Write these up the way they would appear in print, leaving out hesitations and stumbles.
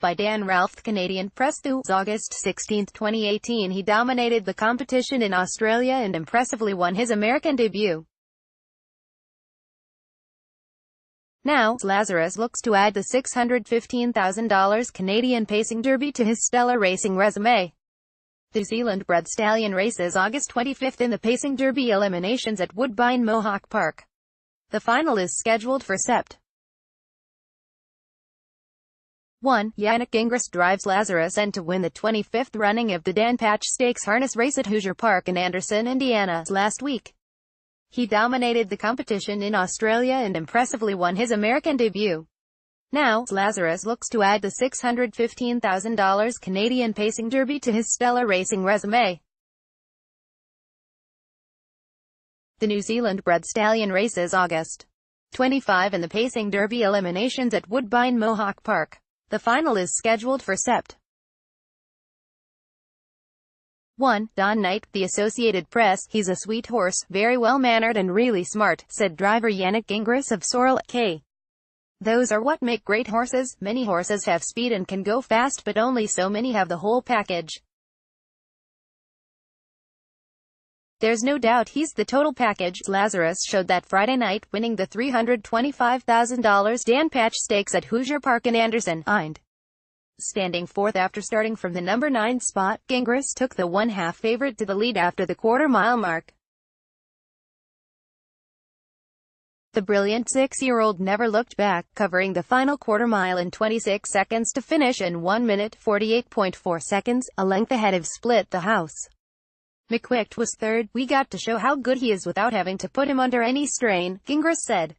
by Dan Ralph. Canadian Press News, August 16, 2018. He dominated the competition in Australia and impressively won his American debut. Now, Lazarus looks to add the $615,000 Canadian Pacing Derby to his stellar racing resume. The Zealand-bred stallion races August 25 in the Pacing Derby eliminations at Woodbine Mohawk Park. The final is scheduled for Sept. 1. Yannick Gingras drives Lazarus and to win the 25th running of the Dan Patch Stakes harness race at Hoosier Park in Anderson, Indiana, last week. He dominated the competition in Australia and impressively won his American debut. Now, Lazarus looks to add the $615,000 Canadian Pacing Derby to his stellar racing resume. The New Zealand-bred stallion races August 25 in the Pacing Derby eliminations at Woodbine Mohawk Park. The final is scheduled for Sept. 1. Don Knight, The Associated Press. He's a sweet horse, very well-mannered and really smart, said driver Yannick Gingras of Sorel, K. Those are what make great horses. Many horses have speed and can go fast, but only so many have the whole package. There's no doubt he's the total package. Lazarus showed that Friday night, winning the $325,000 Dan Patch Stakes at Hoosier Park in Anderson, Ind. Standing fourth after starting from the number 9 spot, Gingras took the one-half favorite to the lead after the quarter-mile mark. The brilliant 6-year-old never looked back, covering the final quarter-mile in 26 seconds to finish in 1 minute 48.4 seconds, a length ahead of Split the House. McQuick was third. We got to show how good he is without having to put him under any strain, Gingras said.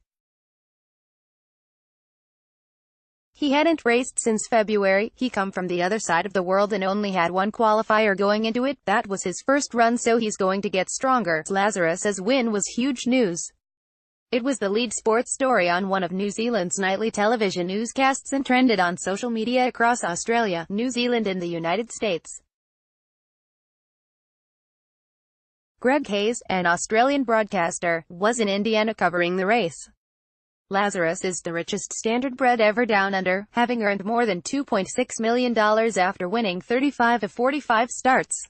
He hadn't raced since February. He come from the other side of the world and only had one qualifier going into it. That was his first run, so he's going to get stronger. Lazarus's win was huge news. It was the lead sports story on one of New Zealand's nightly television newscasts and trended on social media across Australia, New Zealand and the United States. Greg Hayes, an Australian broadcaster, was in Indiana covering the race. Lazarus is the richest standardbred ever down under, having earned more than $2.6 million after winning 35 of 45 starts.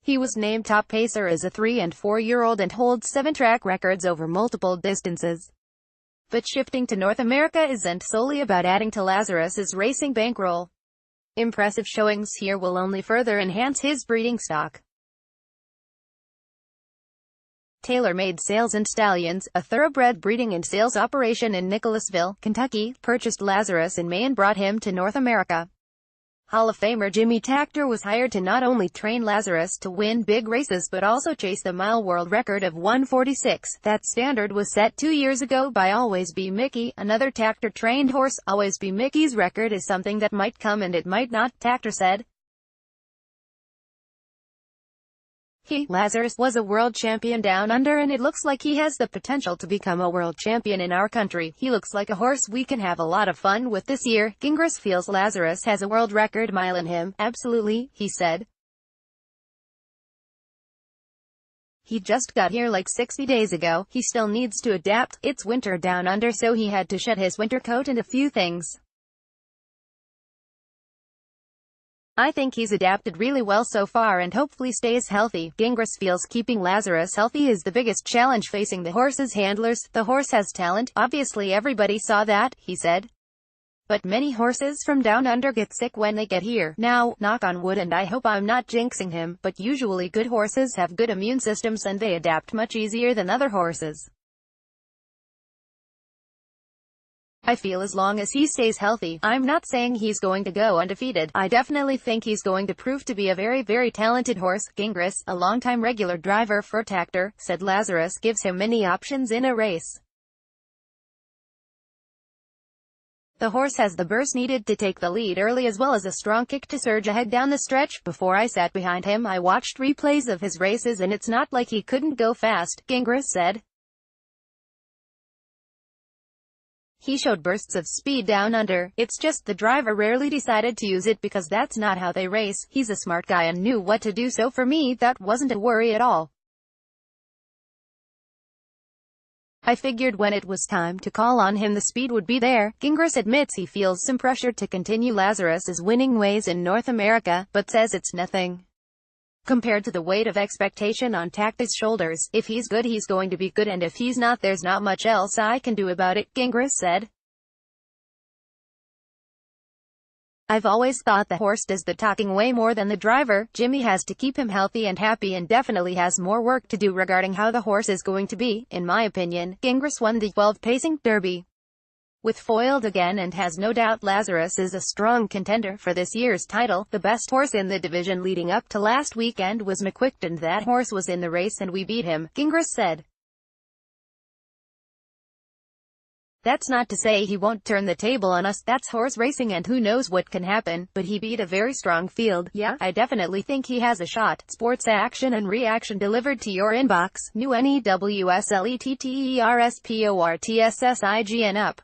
He was named top pacer as a 3- and 4-year-old and holds 7 track records over multiple distances. But shifting to North America isn't solely about adding to Lazarus's racing bankroll. Impressive showings here will only further enhance his breeding stock. Tailor-Made Sales and Stallions, a thoroughbred breeding and sales operation in Nicholasville, Kentucky, purchased Lazarus in May and brought him to North America. Hall of Famer Jimmy Takter was hired to not only train Lazarus to win big races but also chase the mile world record of 1:46. That standard was set 2 years ago by Always Be Mickey, another Takter-trained horse. Always Be Mickey's record is something that might come and it might not, Takter said. Lazarus was a world champion down under and it looks like he has the potential to become a world champion in our country. He looks like a horse we can have a lot of fun with this year. Gingras feels Lazarus has a world record mile in him. Absolutely, he said. He just got here like 60 days ago. He still needs to adapt. It's winter down under, so he had to shed his winter coat and a few things. I think he's adapted really well so far and hopefully stays healthy. Gingras feels keeping Lazarus healthy is the biggest challenge facing the horse's handlers. The horse has talent, obviously everybody saw that, he said. But many horses from down under get sick when they get here. Now, knock on wood, and I hope I'm not jinxing him, but usually good horses have good immune systems and they adapt much easier than other horses. I feel as long as he stays healthy, I'm not saying he's going to go undefeated. I definitely think he's going to prove to be a very, very talented horse. Gingras, a longtime regular driver for Takter, said Lazarus gives him many options in a race. The horse has the burst needed to take the lead early as well as a strong kick to surge ahead down the stretch. Before I sat behind him, I watched replays of his races and it's not like he couldn't go fast, Gingras said. He showed bursts of speed down under. It's just the driver rarely decided to use it because that's not how they race. He's a smart guy and knew what to do, so for me that wasn't a worry at all. I figured when it was time to call on him the speed would be there. Gingras admits he feels some pressure to continue Lazarus's winning ways in North America, but says it's nothing compared to the weight of expectation on Tacta's shoulders. If he's good, he's going to be good, and if he's not, there's not much else I can do about it, Gingras said. I've always thought the horse does the talking way more than the driver. Jimmy has to keep him healthy and happy and definitely has more work to do regarding how the horse is going to be, in my opinion. Gingras won the 12-pacing Derby with foiled again and has no doubt Lazarus is a strong contender for this year's title. The best horse in the division leading up to last weekend was McQuick, and that horse was in the race and we beat him, Gingras said. That's not to say he won't turn the table on us. That's horse racing and who knows what can happen, but he beat a very strong field. Yeah, I definitely think he has a shot. Sports action and reaction delivered to your inbox. New NEWSLETTERSPORTSIGN up.